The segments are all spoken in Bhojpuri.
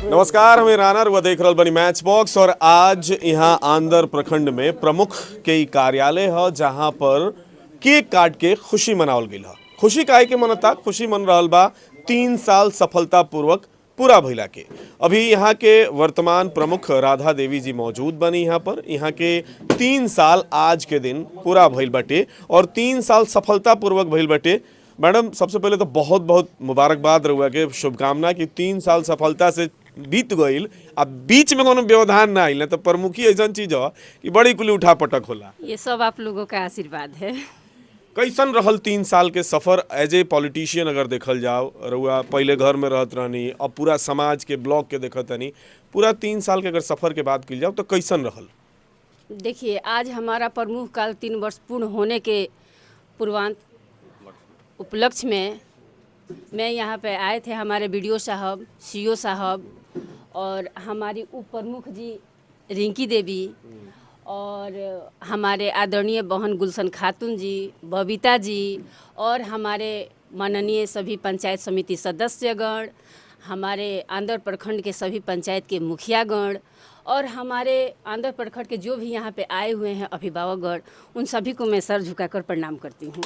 नमस्कार, हमें राना रुआ देख रहल बनी मैच बॉक्स। और आज यहाँ आंध्र प्रखंड में प्रमुख के कार्यालय है जहाँ पर केक काट के खुशी मनावल गई है। खुशी काहे के मनता? खुशी मन रहल बा 3 साल सफलतापूर्वक पूरा भइला के। अभी यहाँ के वर्तमान प्रमुख राधा देवी जी मौजूद बनी यहाँ पर। यहाँ के 3 साल आज के दिन पूरा भइल बाटे और 3 साल सफलतापूर्वक भइल बाटे। मैडम, सबसे पहले तो बहुत बहुत मुबारकबाद रहुआ के, शुभकामना कि 3 साल सफलता से बीत गईल। अब बीच में कोनो व्यवधान ना आइल, तो प्रमुखी ऐसा चीज है कि बड़ी कुली उठा पटक होला। ये सब आप लोगों का आशीर्वाद है। कैसन रहल 3 साल के सफर एज ए पॉलिटिशियन? अगर देखल जाओ, रहुआ पहले घर में रहत रहनी, अब पूरा समाज के ब्लॉक के देखत रहनी, पूरा 3 साल के अगर सफर के बात की जाओ तो कैसन रहल? देखिए, आज हमारा प्रमुख काल 3 वर्ष पूर्ण होने के पूर्वांत उपलक्ष्य में मैं यहाँ पे आए थे। हमारे बीडीओ साहब, सीओ साहब और हमारी उप प्रमुख जी रिंकी देवी और हमारे आदरणीय बहन गुलशन खातून जी, बबीता जी और हमारे माननीय सभी पंचायत समिति सदस्यगण, हमारे आंध्र प्रखंड के सभी पंचायत के मुखियागण और हमारे आंध्र प्रखंड के जो भी यहाँ पे आए हुए हैं अभिभावकगण, उन सभी को मैं सर झुकाकर प्रणाम करती हूँ।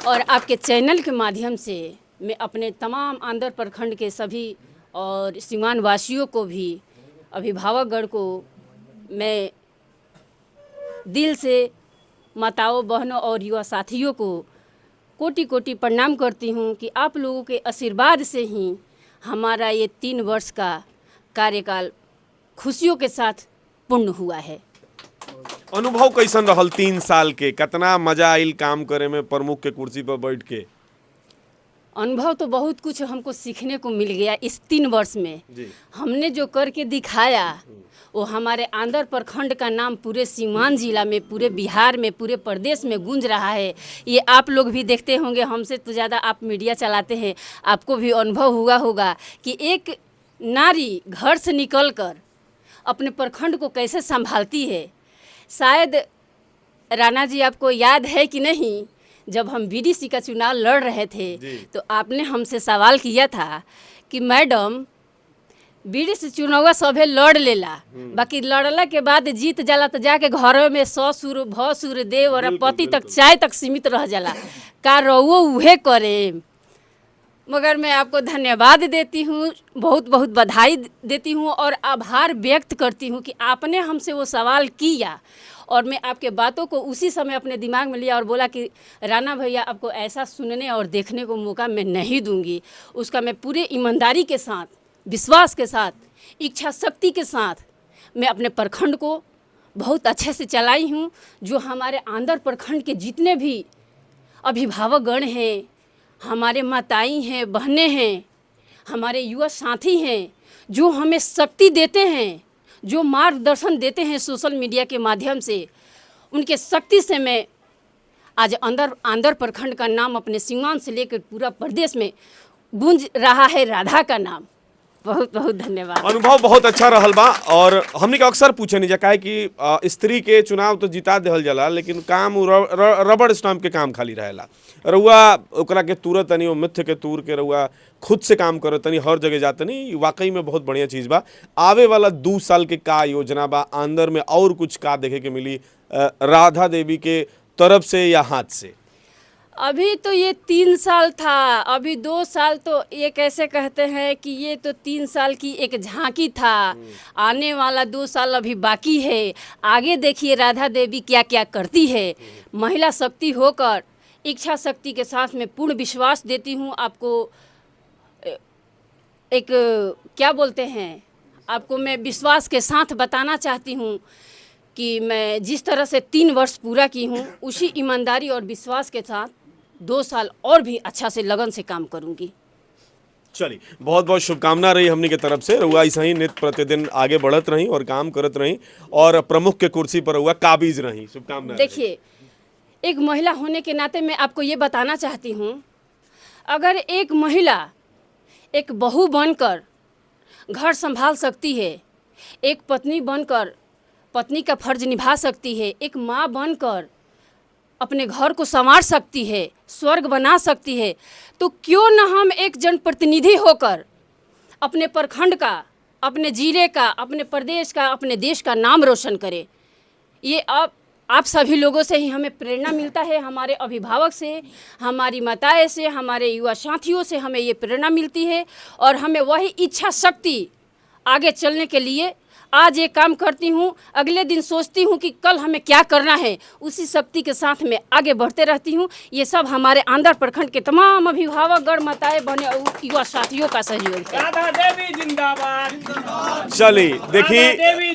और आपके चैनल के माध्यम से मैं अपने तमाम आंध्र प्रखंड के सभी और सीमांत वासियों को भी, अभिभावकगण को मैं दिल से, माताओं, बहनों और युवा साथियों को कोटि कोटि प्रणाम करती हूँ कि आप लोगों के आशीर्वाद से ही हमारा ये 3 वर्ष का कार्यकाल खुशियों के साथ पूर्ण हुआ है। अनुभव कैसन रहल 3 साल के? कितना मजा आइल काम करे में प्रमुख के कुर्सी पर बैठ के? अनुभव तो बहुत कुछ हमको सीखने को मिल गया इस 3 वर्ष में जी। हमने जो करके दिखाया वो हमारे आंध्र प्रखंड का नाम पूरे सीमांत जिला में, पूरे बिहार में, पूरे प्रदेश में गूंज रहा है। ये आप लोग भी देखते होंगे, हमसे तो ज़्यादा आप मीडिया चलाते हैं, आपको भी अनुभव हुआ होगा कि एक नारी घर से निकलकर अपने प्रखंड को कैसे संभालती है। शायद राणा जी आपको याद है कि नहीं, जब हम बीडीसी का चुनाव लड़ रहे थे तो आपने हमसे सवाल किया था कि मैडम, बीडीसी चुनाव सभे लड़ लेला, बाकी लड़ला के बाद जीत जाला तो जाके घरों में ससुर, भसुर, देव और पति तक, चाय तक सीमित रह जाला, का रहुओ उहे करे। मगर मैं आपको धन्यवाद देती हूँ, बहुत बहुत बधाई देती हूँ और आभार व्यक्त करती हूँ कि आपने हमसे वो सवाल किया और मैं आपके बातों को उसी समय अपने दिमाग में लिया और बोला कि राणा भैया, आपको ऐसा सुनने और देखने को मौका मैं नहीं दूंगी। उसका मैं पूरे ईमानदारी के साथ, विश्वास के साथ, इच्छा शक्ति के साथ मैं अपने प्रखंड को बहुत अच्छे से चलाई हूँ। जो हमारे आंध्र प्रखंड के जितने भी अभिभावकगण हैं, हमारे माताएं हैं, बहनें हैं, हमारे युवा साथी हैं, जो हमें शक्ति देते हैं, जो मार्गदर्शन देते हैं सोशल मीडिया के माध्यम से, उनके शक्ति से मैं आज आंध्र प्रखंड का नाम अपने सीमांत से लेकर पूरा प्रदेश में गूंज रहा है, राधा का नाम। बहुत बहुत धन्यवाद। अनुभव बहुत अच्छा रहल बा। और हमने के अक्सर पूछे नहीं जा काहे कि स्त्री के चुनाव तो जिता देहल जाला, लेकिन काम रबड़ स्टाम्प के काम खाली रहेला। रउआ ओकरा के तुरंत तनी वो मिथ्य के तूर के रउआ खुद से काम करो तनी, हर जगह जाते नहीं, वाकई में बहुत बढ़िया चीज़ बा। आवे वाला 2 साल के का योजना बा आंध्र में, और कुछ का देखे के मिली राधा देवी के तरफ से या हाथ से? अभी तो ये 3 साल था, अभी 2 साल तो ये कैसे कहते हैं कि ये तो 3 साल की एक झांकी था। आने वाला 2 साल अभी बाकी है। आगे देखिए राधा देवी क्या क्या करती है। महिला शक्ति होकर, इच्छा शक्ति के साथ मैं पूर्ण विश्वास देती हूँ आपको। एक क्या बोलते हैं, आपको मैं विश्वास के साथ बताना चाहती हूँ कि मैं जिस तरह से 3 वर्ष पूरा की हूँ, उसी ईमानदारी और विश्वास के साथ 2 साल और भी अच्छा से लगन से काम करूँगी। चलिए, बहुत बहुत शुभकामना रही हमनी के तरफ से। रउआ ऐसा ही नित्य प्रतिदिन आगे बढ़त रही और काम करत रही और प्रमुख के कुर्सी पर रउआ काबिज रही। शुभकामना। देखिए, एक महिला होने के नाते मैं आपको ये बताना चाहती हूँ, अगर एक महिला एक बहू बनकर घर संभाल सकती है, एक पत्नी बनकर पत्नी का फर्ज निभा सकती है, एक माँ बनकर अपने घर को संवार सकती है, स्वर्ग बना सकती है, तो क्यों न हम एक जनप्रतिनिधि होकर अपने प्रखंड का, अपने जिले का, अपने प्रदेश का, अपने देश का नाम रोशन करे। ये आप सभी लोगों से ही हमें प्रेरणा मिलता है, हमारे अभिभावक से, हमारी माताएं से, हमारे युवा साथियों से हमें ये प्रेरणा मिलती है और हमें वही इच्छा शक्ति आगे चलने के लिए आज ये काम करती हूँ, अगले दिन सोचती हूँ कि कल हमें क्या करना है, उसी शक्ति के साथ मैं आगे बढ़ते रहती हूँ। ये सब हमारे आंध्र प्रखंड के तमाम अभिभावक, गण माताएं, बहने और युवा साथियों का सहयोग है। राधा देवी जिंदाबाद। चलिए देखिए,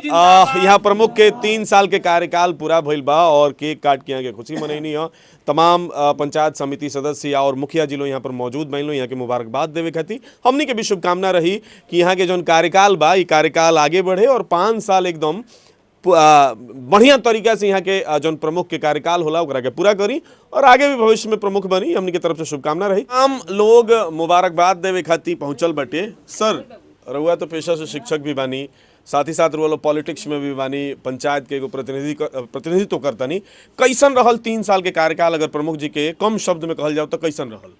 यहाँ प्रमुख के 3 साल के कार्यकाल पूरा भइल बा और केक काट के यहाँ के खुशी मनैनी हो। तमाम पंचायत समिति सदस्य और मुखिया जी लोग यहाँ पर मौजूद बन लो, यहाँ के मुबारकबाद देवे खातिर हमनी के भी शुभकामना रही कि यहाँ के जौन कार्यकाल बा, ये कार्यकाल आगे बढ़े और 5 साल एकदम बढ़िया तरीका से यहाँ के जौन प्रमुख के कार्यकाल होला ओकरा के पूरा करी और आगे भी भविष्य में प्रमुख बनी। हमनी के तरफ से शुभकामना रही। हम लोग मुबारकबाद देवे खातिर पहुंचल बटे। सर, रउआ तो पेशा से शिक्षक भी बानी, साथ ही साथ वो लोग पॉलिटिक्स में भी बानी, पंचायत के एगो प्रतिनिधित्व करतनी। कैसन रहल 3 साल के कार्यकाल, अगर प्रमुख जी के कम शब्द में कहल जाओ तो कैसन रहल?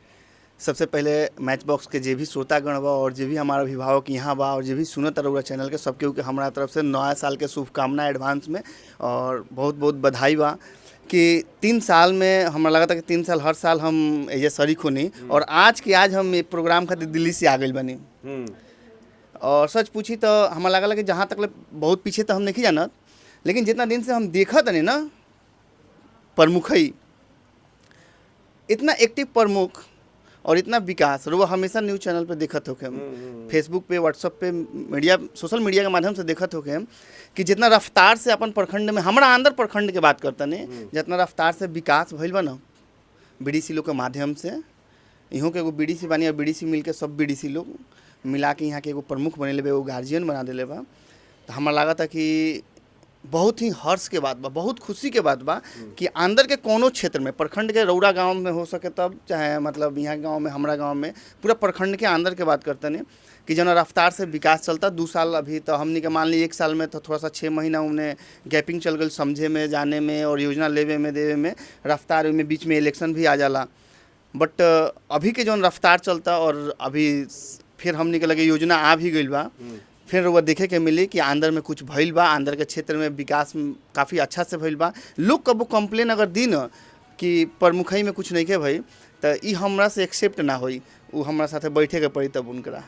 सबसे पहले मैच बॉक्स के जे भी श्रोतागण बा और जे भी हमारा अभिभावक यहाँ बा और जे भी सुनत रउआ चैनल के सबके के हमारा तरफ से नया साल के शुभकामना एडवांस में और बहुत बहुत बधाई बा कि 3 साल में हमारा लगा था कि 3 साल हर साल हम ये शरीक होनी और आज हम एक प्रोग्राम खातिर दिल्ली से आ गए बनी। और सच पूछी तो हमारा लगा कि जहाँ तक बहुत पीछे तो हम नहीं जानत, लेकिन जितना दिन से हम देखत नहीं ना प्रमुख ही इतना एक्टिव प्रमुख और इतना विकास रुआ हमेशा न्यूज़ चैनल पे देखत होके हम, फेसबुक पे, व्हाट्सएप पे, मीडिया, सोशल मीडिया के माध्यम से देखत होके हम कि जितना रफ्तार से अपन प्रखंड में, हमारा आंध्र प्रखंड के बात करता नहीं, जितना रफ्तार से विकास भइल बा ना बीडीसी लोग के माध्यम से, इहों के एगो बीडीसी बानी और बीडीसी मिल के सब बीडीसी लोग मिला के यहाँ के एगो प्रमुख बने बा, एगो गार्जियन बना दिले बा। तो हमारा लगा था कि बहुत ही हर्ष के बात बा, बहुत खुशी के बात बा कि आंध्र के कोनो क्षेत्र में, प्रखंड के रौरा गांव में हो सके तब, चाहे मतलब यहाँ गांव में, हमारा गांव में, पूरा प्रखंड के आंध्र के बात करते नहीं कि जना रफ्तार से विकास चलता। 2 साल अभी तो हमने के मान ली 1 साल में तो थोड़ा सा 6 महीना उन्हें गैपिंग चल गई समझे में, जाने में और योजना लेवे में, देवे में, रफ्तार में, बीच में इलेक्शन भी आ जाला। बट अभी के जौन रफ्तार चलता और अभी फिर हमने के लगे योजना आ भी गई बा, फिर वो देखे के मिली कि आंध्र में कुछ भइल बा, आंध्र के क्षेत्र में विकास काफ़ी अच्छा से भइल बा। लोग कबो कंप्लेन अगर दी न कि प्रमुखई में कुछ नहीं के भाई, तो ई हमरा से एक्सेप्ट ना होई, वो हमरा साथे बैठे के पड़ी तब उनकरा।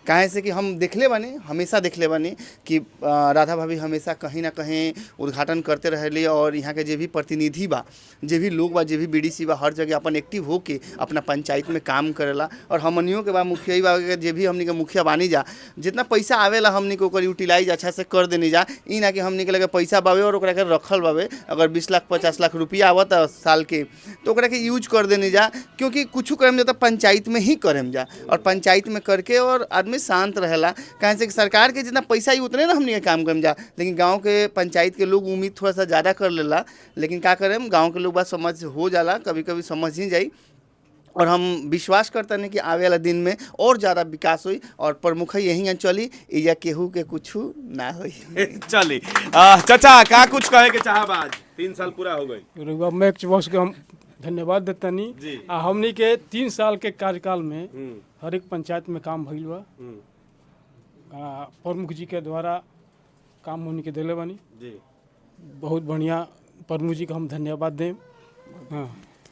काहे से कि हम देखले बानी, हमेशा देखले बानी कि राधा भाभी हमेशा कहीं ना कहीं उद्घाटन करते रहली और यहाँ के जे भी प्रतिनिधि बा, जे भी लोग बा, जे भी बीडीसी बा, हर जगह अपन एक्टिव हो के अपना पंचायत में काम करेला। और हमनियों के बा मुखिया बा के जे भी हमनी के मुखिया बानी जा, जितना पैसा आवेला हमनी के ओकर यूटिलाइज अच्छा से कर देनी जा। ई ना कि हमनी के लगे पैसा बावे और ओकरा के रखल बावे, अगर 20 लाख 50 लाख रुपया आवत साल के तो ओकरा के यूज कर देनी जा, क्योंकि कुछ करेम जा तो पंचायत में ही करेम जा और पंचायत में करके और आदमी शांत रहेला। कहीं से कि सरकार के जितना पैसा ही उतने ना हमने काम करम जा, लेकिन गांव के पंचायत के लोग उम्मीद थोड़ा सा ज़्यादा कर लेला। लेकिन क्या करें, गांव के लोग बात समझ हो जाला, कभी कभी समझ ही जाई। और हम विश्वास करते हैं कि आवे वाला दिन में और ज़्यादा विकास हुई और प्रमुख यही चली, या केहू के कुछ ना हुई। चली चाचा का कुछ कहे के चाहब? आज 3 साल पूरा हो गई। मैच बॉक्स के हम धन्यवाद देता नहीं। हमनी के 3 साल के कार्यकाल में हर एक पंचायत में काम भइल बा, प्रमुख जी के द्वारा काम होने के दिले बानी जी। बहुत बढ़िया, प्रमुख जी का हम धन्यवाद दें। हाँ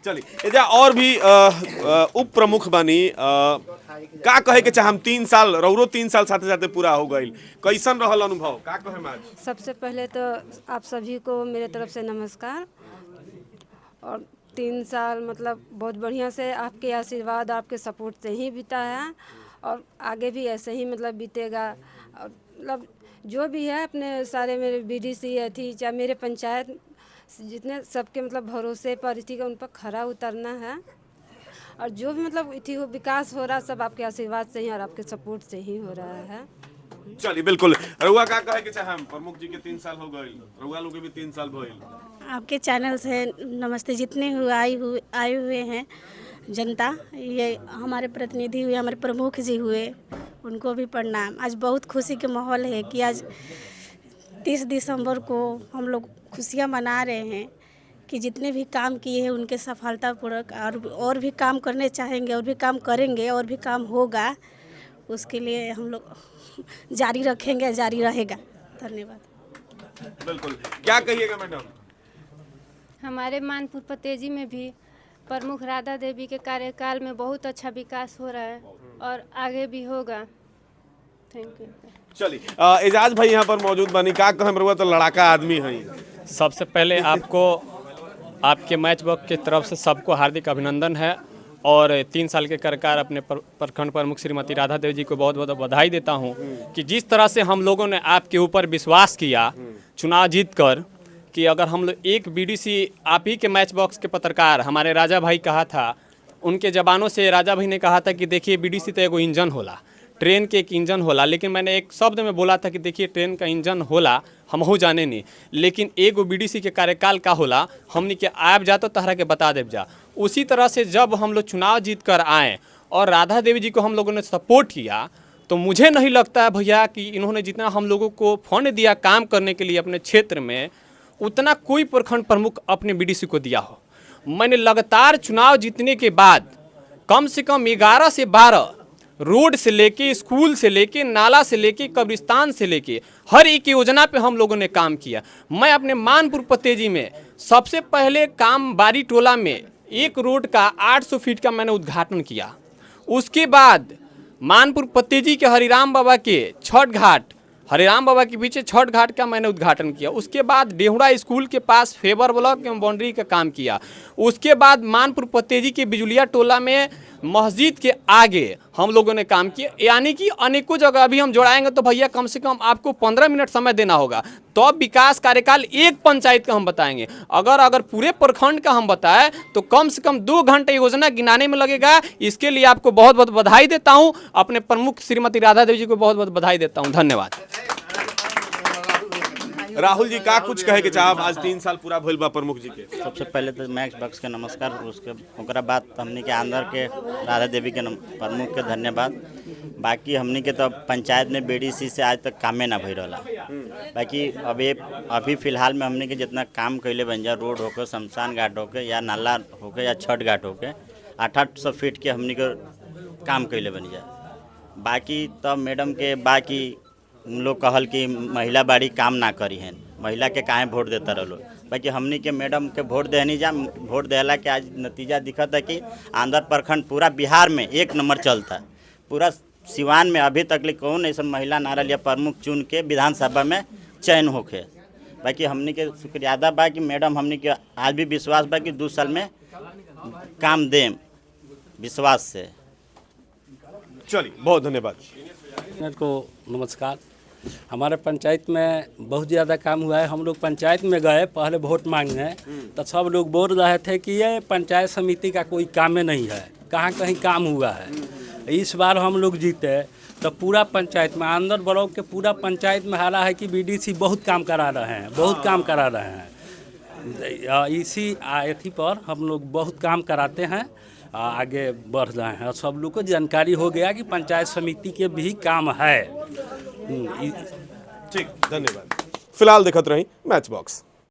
चलिए एजा और भी उप प्रमुख बानी, का कहे के चाहम? 3 साल रौरो 3 साल साथे साथे पूरा हो गई, कैसन रहल अनुभव, का कहे आज? सबसे पहले तो आप सभी को मेरे तरफ से नमस्कार। और 3 साल मतलब बहुत बढ़िया से आपके आशीर्वाद, आपके सपोर्ट से ही बीता है और आगे भी ऐसे ही मतलब बीतेगा। और मतलब जो भी है अपने सारे मेरे बीडीसी थी, चाहे मेरे पंचायत जितने सबके मतलब भरोसे पर थी, उन पर खरा उतरना है। और जो भी मतलब थी वो विकास हो रहा सब आपके आशीर्वाद से ही और आपके सपोर्ट से ही हो रहा है। चलिए बिल्कुल। रउआ का कहे के चाहम? प्रमुख जी के 3 साल हो गए, रउआ लोग के भी 3 साल भइल। आपके चैनल से नमस्ते, जितने आए हुए हैं जनता, ये हमारे प्रतिनिधि हुए, हमारे प्रमुख जी हुए, उनको भी प्रणाम। आज बहुत खुशी के माहौल है कि आज 30 दिसंबर को हम लोग खुशियाँ मना रहे हैं कि जितने भी काम किए हैं उनके सफलतापूर्वक और भी काम करने चाहेंगे और भी काम करेंगे और भी काम होगा। उसके लिए हम लोग जारी रखेंगे, जारी रहेगा। धन्यवाद। बिल्कुल, क्या कहिएगा मैडम? हमारे मानपुर पतेजी में भी प्रमुख राधा देवी के कार्यकाल में बहुत अच्छा विकास हो रहा है और आगे भी होगा। Thank you. चलिए एजाज भाई यहाँ पर मौजूद बनी, का कहम रहुआ तो लड़ाका आदमी है। सबसे पहले आपको आपके मैच बॉक्स की तरफ से सबको हार्दिक अभिनंदन है और 3 साल के कार्यकाल अपने प्रखंड प्रमुख श्रीमती राधा देवी जी को बहुत बहुत बधाई देता हूँ कि जिस तरह से हम लोगों ने आपके ऊपर विश्वास किया चुनाव जीत कर कि अगर हम लोग एक बीडीसी आप ही के मैच बॉक्स के पत्रकार हमारे राजा भाई कहा था, उनके जबानों से राजा भाई ने कहा था कि देखिए बीडीसी तो एगो इंजन होला, ट्रेन के एक इंजन होला, लेकिन मैंने एक शब्द में बोला था कि देखिए ट्रेन का इंजन होला हम हो जाने नहीं, लेकिन एगो बीडीसी के कार्यकाल का होला हमने के आप जा तो तहरा के बता देव जा। उसी तरह से जब हम लोग चुनाव जीत कर आए और राधा देवी जी को हम लोगों ने सपोर्ट किया तो मुझे नहीं लगता है भैया कि इन्होंने जितना हम लोगों को फंड दिया काम करने के लिए अपने क्षेत्र में उतना कोई प्रखंड प्रमुख अपने बीडीसी को दिया हो। मैंने लगातार चुनाव जीतने के बाद कम से कम 11 से 12 रोड से लेके स्कूल से लेके नाला से लेके कब्रिस्तान से लेके हर एक योजना पे हम लोगों ने काम किया। मैं अपने मानपुर पतेजी में सबसे पहले काम बारी टोला में एक रोड का 800 फीट का मैंने उद्घाटन किया। उसके बाद मानपुर पतेजी के हरिराम बाबा के छठ घाट, हरिराम बाबा के पीछे छठ घाट का मैंने उद्घाटन किया। उसके बाद डेहुड़ा स्कूल के पास फेबर ब्लॉक एवं बाउंड्री का काम किया। उसके बाद मानपुर पतेजी के बिजुलिया टोला में मस्जिद के आगे हम लोगों ने काम किया। यानी कि अनेकों जगह अभी हम जोड़ाएंगे तो भैया कम से कम आपको 15 मिनट समय देना होगा, तो अब विकास कार्यकाल एक पंचायत का हम बताएंगे। अगर पूरे प्रखंड का हम बताएं तो कम से कम 2 घंटे योजना गिनाने में लगेगा। इसके लिए आपको बहुत बहुत बधाई देता हूँ, अपने प्रमुख श्रीमती राधा देवी जी को बहुत बहुत बधाई देता हूँ। धन्यवाद। राहुल जी का कुछ कहे के चाहब, आज 3 साल पूरा भइल बा प्रमुख जी के। सबसे पहले तो मैक्स बक्स के नमस्कार, उसके ओकरा बाद हमनी के अंदर के राधा देवी के प्रमुख के धन्यवाद। बाकी हमनी के तो पंचायत में बीडीसी से आज तक कामे ना भई रहा। बाकी अभी फिलहाल में हमनी के जितना काम कैले बन जा, रोड होके, शमशान घाट होके या नाला होके या छठ घाट होके 800 फीट के हमनी के काम कैले बन जा। बाकी तब मैडम के बाकी उन लोग कहल कि महिला बाड़ी काम ना करी हैं, महिला के काहे वोट देता रहो। बाकी हमनी के मैडम के वोट देनी जा, वोट देला के आज नतीजा दिखता है कि आंध्र प्रखंड पूरा बिहार में 1 नंबर चलता। पूरा सिवान में अभी तक कौन ऐसा महिला ना रही प्रमुख चुन के विधानसभा में चयन होके। बाकी हमनी के शुक्रियादा बा कि मैडम हमनी के आज भी विश्वास बा कि 2 साल में काम दें विश्वास से। चलिए बहुत धन्यवाद। को नमस्कार। हमारे पंचायत में बहुत ज़्यादा काम हुआ है। हम लोग पंचायत में गए पहले वोट मांगने, तो सब लोग बोल रहे थे कि ये पंचायत समिति का कोई काम नहीं है, कहाँ कहीं काम हुआ है। इस बार हम लोग जीते तो पूरा पंचायत में, आंध्र ब्लॉक के पूरा पंचायत में हारा है कि बीडीसी बहुत काम करा रहे हैं, बहुत काम करा रहे हैं। इसी अथी पर हम लोग बहुत काम कराते हैं, आगे बढ़ रहे हैं और सब लोग को जानकारी हो गया कि पंचायत समिति के भी काम है। ठीक, धन्यवाद। फिलहाल देखते रही मैच बॉक्स।